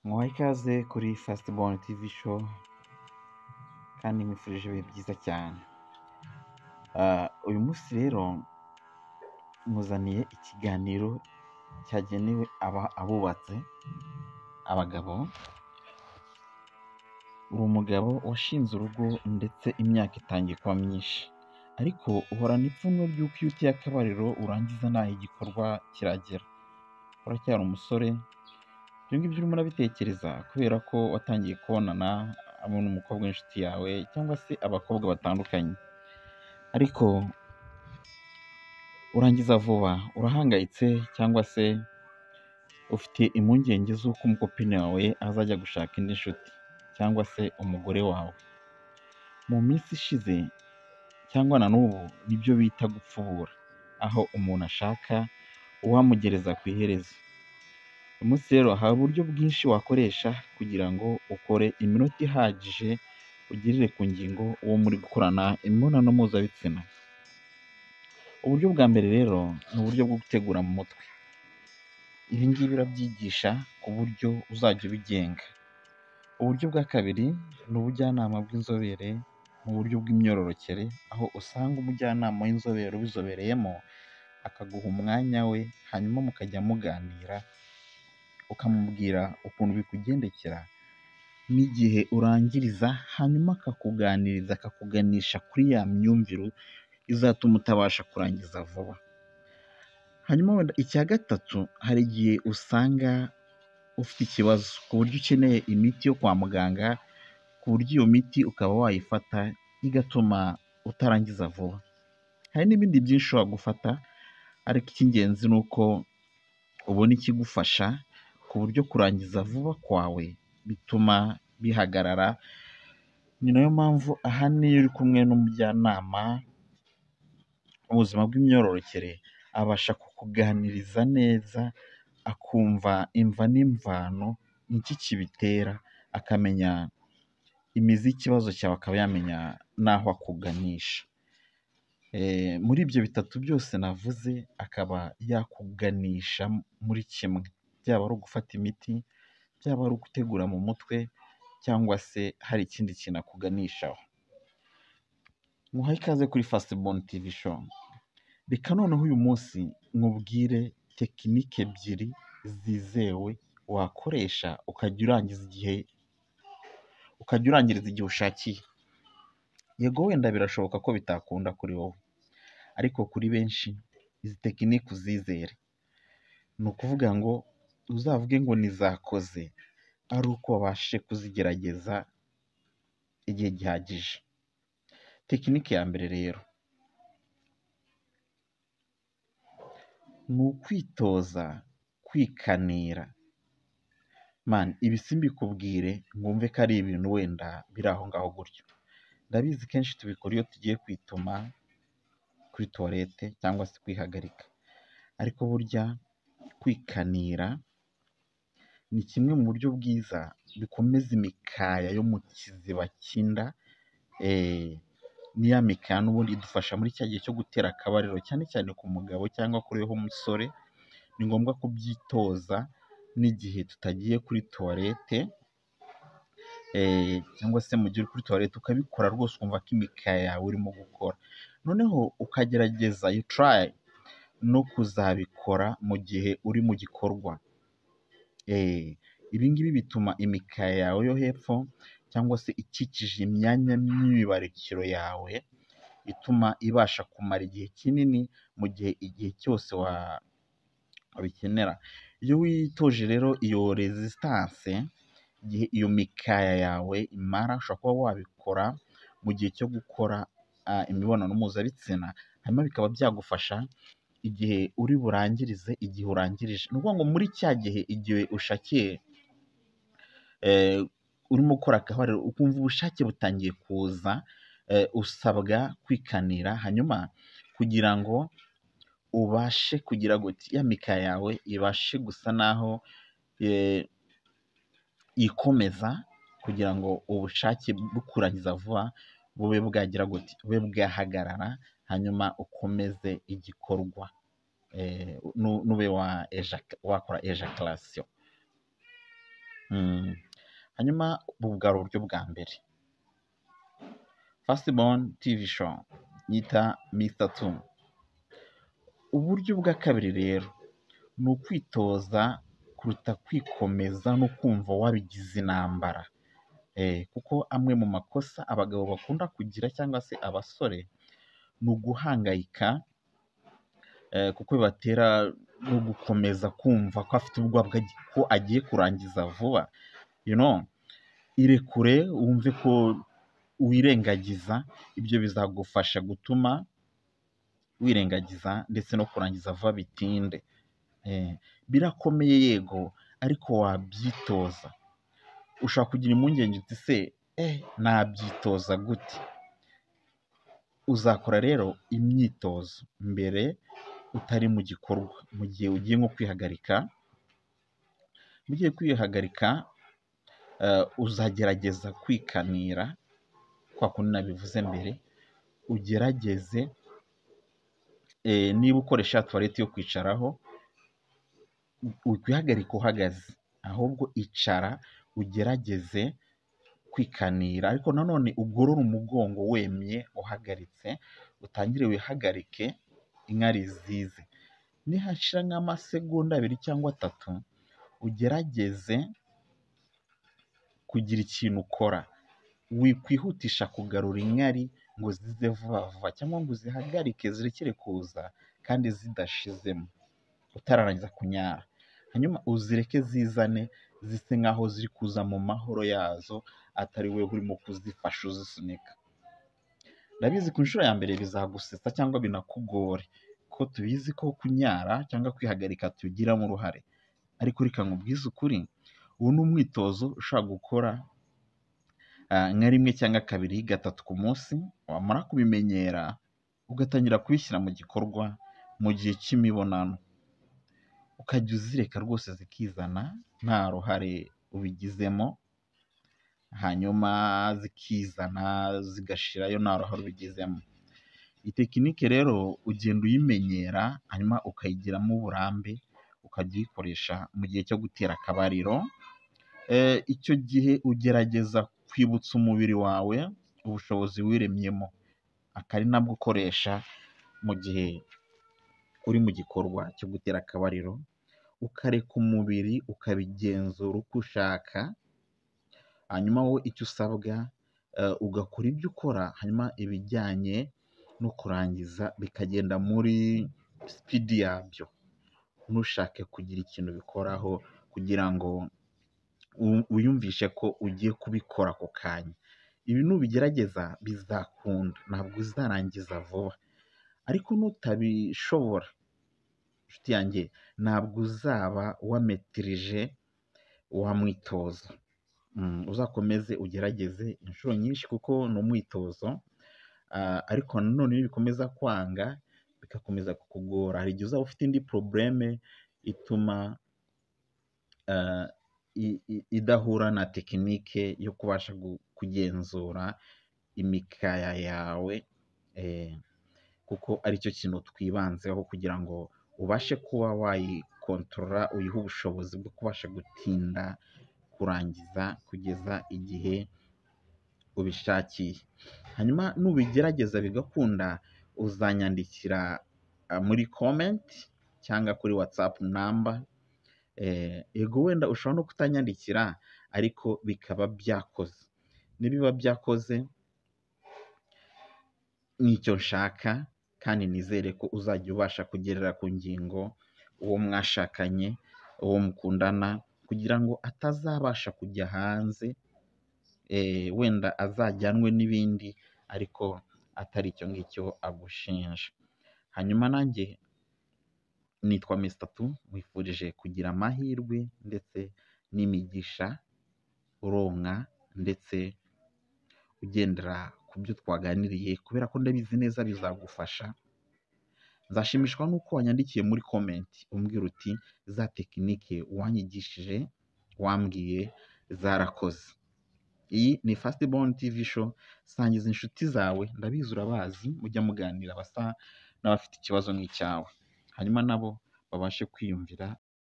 Muhaye ikaze kuri Fastborn TV show kandi mwifurije ibihe byiza cyane. Uyu munsi rero muzaniye ikiganiro cyagenewe abubatse, abagabo. Uri umugabo washinze urugo ndetse imyaka itangiye kuba myinshi, ariko uhorana ipfunwe ry'uko iyo uteye akabariro urangiza ntaho igikorwa kiragera. Uracyari umusore, ibyo ngibyo urimo urabitekereza kubera ko watangiye kubonana n'umukobwa w'inshuti yawe cyangwa se abakobwa batandukanye, ariko urangiza vuba, urahangayitse cyangwa se ufite impungenge z'uko umukopine wawe azajya gushaka indi nshuti cyangwa se umugore wawe. Mu minsi ishize cyangwa na n'ubu nibyo bita gupfubura, aho umuntu ashaka uwamugereza ku iherezo. Uyu munsi rero hari uburyo bwinshi wakoresha kugira ngo ukore iminota ihagije ugirire ku ngingo uwo muri gukorana imibonano mpuzabitsina. Uburyo bwa mbere rero ni uburyo bwo gutegura mu mutwe. Ibi ngibi urabyigisha ku buryo uzajya ubigenga. Uburyo bwa kabiri ni ubujyanama bw'inzobere mu buryo bw'imyororokere, aho usanga umujyanama w'inzobere ubizobereyemo akaguha umwanya we, hanyuma mukajya muganira, ukamubwira ukuntu bikugendekera n'igihe urangiriza, hanyuma akakuganiriza, akakuganisha kuri ya myumvire izatuma utabasha kurangiza vuba. Hanyuma wenda icya gatatu, hari igihe usanga ufite ikibazo ku buryo ukeneye imiti yo kwa muganga, ku buryo iyo miti ukaba wayifata igatuma utarangiza vuba. Hari n'ibindi byinshi ushobora gufata, ariko icy'ingenzi ni uko ubona ikigufasha ku buryo kurangiza vuba kwawe bituma bihagarara. Ni nayo mpamvu ahanini iyo uri kumwe n'umujyanama mu buzima bw'imyororokere, abasha kukuganiriza neza, akumva imva n'imvano iki kibitera, akamenya imizi y'ikibazo cyawe, akaba yamenya n'aho akuganisha. Muri ibyo bitatu byose navuze, akaba yakuganisha muri kimwe, byaba ari ugufata imiti, byaba ari ugutegura mu mutwe, cyangwa se hari ikindi kintu akuganishaho. Muhaye ikaze kuri Fastborn TV show. Reka noneho uyu munsi nkubwire tekinike ebyiri zizewe wakoresha ukajya urangiriza igihe ushakiye. Yego wenda birashoboka ko bitakunda kuri wowe, ariko kuri benshi izi tekinike uzizere. Ni ukuvuga ngo uzavuge ngo nizakoze ari uko wabashije kuzigerageza igihe gihagije. Tekinike ya mbere rero ni ukwitoza kwikanira. Ibi simbikubwire ngo wumve ko ari ibintu wenda biri aho ngaho gutyo. Ndabizi kenshi tubikora iyo tugiye kwituma kuri tuwarete cyangwa se kwihagarika, ariko burya kwikanira ni kimwe mu buryo bwiza bikomeza imikaya yo mu kiziba cy'inda. Ni ya mikaya n'ubundi idufasha muri cya gihe cyo gutera akabariro, cyane cyane ku mugabo cyangwa kuri weho umusore. Ni ngombwa kubyitoza n'igihe tutagiye kuri tuwarete, cyangwa se mu gihe uri kuri tuwarete ukabikora rwose ukumva ko imikaya yawe urimo gukora. Noneho ukagerageza no kuzabikora mu gihe uri mu gikorwa. Ibi ngibi bituma imikaya yawe yo hepfo cyangwa se ikikije imyanya myibarukiro yawe, ituma ibasha kumara igihe kinini mu gihe cyose wabikenera. Iyo witoje rero iyo resistance, igihe iyo mikaya yawe imara, ushobora kuba wabikora mu gihe cyo gukora imibonano mpuzabitsina, hanyuma bikaba byagufasha igihe uri burangirize, igihe urangirije. Ni ukuvuga ngo muri cya gihe, igihe ushakiye, urimo gukora akabariro ukumva ubushake butangiye kuza, usabwa kwikanira, hanyuma kugira ngo ubashe kugira ngo ya mikaya yawe ibashe gusa naho ikomeza, kugira ngo ubushake bwo kurangiza vuba bube bwagira gute, bube bwahagarara, hanyuma ukomeze igikorwa, nube wakora ejaculation. Hanyuma ubu bwari uburyo bwa mbere. Firstborn TV show yita Mr. Two. Uburyo bwa kabiri rero ni ukwitoza kuruta kwikomeza no kumva wabigize intambara. Kuko amwe mu makosa abagabo bakunda kugira cyangwa se abasore ni uguhangayika, kuko bibatera no gukomeza kumva ko afite ubwoba ko agiye kurangiza vuba. Irekure wumve ko wirengagiza, ibyo bizagufasha gutuma wirengagiza ndetse no kurangiza vuba bitinde. Birakomeye yego, ariko wabyitoza. Ushobora kugira impungenge uti se nabyitoza gute? Uzakora rero imyitozo mbere utari mu gikorwa, mu gihe ugiye nko kwihagarika. Mugiye kwihagarika, uzagerageza kwikanira kwa kundi nabivuze mbere. Ugerageze, niba ukoresha tuwarete yo kwicaraho, ukwihagarika uhagaze, ahubwo icara ugerageze kwikanira, ariko nanone ugorore umugongo wemye uhagaritse. Utangire wihagarike inkari zize. Nihashira nk'amasegonda 2 cyangwa 3, ugerageze kugira ikintu ukora. Wikwihutisha kugarura inkari ngo zize vuba vuba, cyangwa ngo uzihagarike zirekere kuza kandi zidashizemo utararangiza kunyara. Hanyuma uzireke zizane, zise nkaho ziri kuza mu mahoro yazo, atari we urimo kuzifasha uzisunika. Ndabizi ku nshuro ya mbere bizagusetsa cyangwa binakugore, ko tubizi ko kunyara cyangwa kwihagarika tubigiramo uruhare. Ariko reka nkubwize ukuri, ubu ni umwitozo ushobora gukora nka 1 cyangwa 2, 3 ku munsi. Wamara kubimenyera ugatangira kubishyira mu gikorwa mu gihe cy'imibonano, ukajya uzireka rwose zikizana nta ruhare ubigizemo. Hanyuma zikizana zigashirayo nta ruhare ubigizemo. Iyi tekinike rero ugenda uyimenyera, hanyuma ukayigiramo uburambe, ukajya uyikoresha mu gihe cyo gutera akabariro. Icyo gihe ugerageza kwibutsa umubiri wawe ubushobozi wiremyemo, akari nabwo ukoresha mu gihe uri mu gikorwa cyo gutera akabariro. Ukareka umubiri ukabigenzura uko ushaka. Hanyuma wowe icyo usabwa, ugakora ibyo ukora, hanyuma ibijyanye no kurangiza bikagenda muri speed yabyo. Ntushake kugira ikintu bikoraho kugira ngo wiyumvishe ko ugiye kubikora ako kanya. Ibi nubigerageza bizakunda, ntabwo uzarangiza vuba. Ariko nutabishobora, nshuti yanjye, ntabwo uzaba wametirije wa mwitozo. Uzakomeze ugerageze inshuro nyinshi kuko ni umwitozo. Ariko nanone nibikomeza kwanga, bikakomeza kukugora, hari igihe uzaba ufite indi probleme ituma idahura na tekinike yo kubasha kugenzura imikaya yawe, kuko aricyo kintu twibanzeho kugira ngo ubashe kuba wayikontorora, uyihe ubushobozi bwo kubasha gutinda kurangiza kugeza igihe ubishakiye. Hanyuma nubigerageza bigakunda, uzanyandikira muri comment cyangwa kuri WhatsApp number. Ego wenda ushobora no kutanyandikira, ariko bikaba byakoze. Nibiba byakoze nicyo nshaka, kandi nizere ko uzajya ubasha kugerera ku ngingo uwo mwashakanye, uwo mukundana, kugira ngo atazabasha kujya hanze, wenda azajyanwe n'ibindi ariko atari icyo ngicyo agushinja. Hanyuma nanjye nitwa Mr. Two, wifurije kugira amahirwe ndetse n'imigisha uronka, ndetse ugendera ku byo twaganiriye, kubera ko ndabizi neza bizagufasha. Nzashimishwa nuko wanyandikiye muri comment umbwira uti za tekinike wanyigishije wambwiye zarakoze. Iyi ni Firstborn TV show. Sangiza inshuti zawe, ndabizi urabazi, mujya muganira basa n'abafite ikibazo nk'icyawe, hanyuma nabo babashe kwiyumvira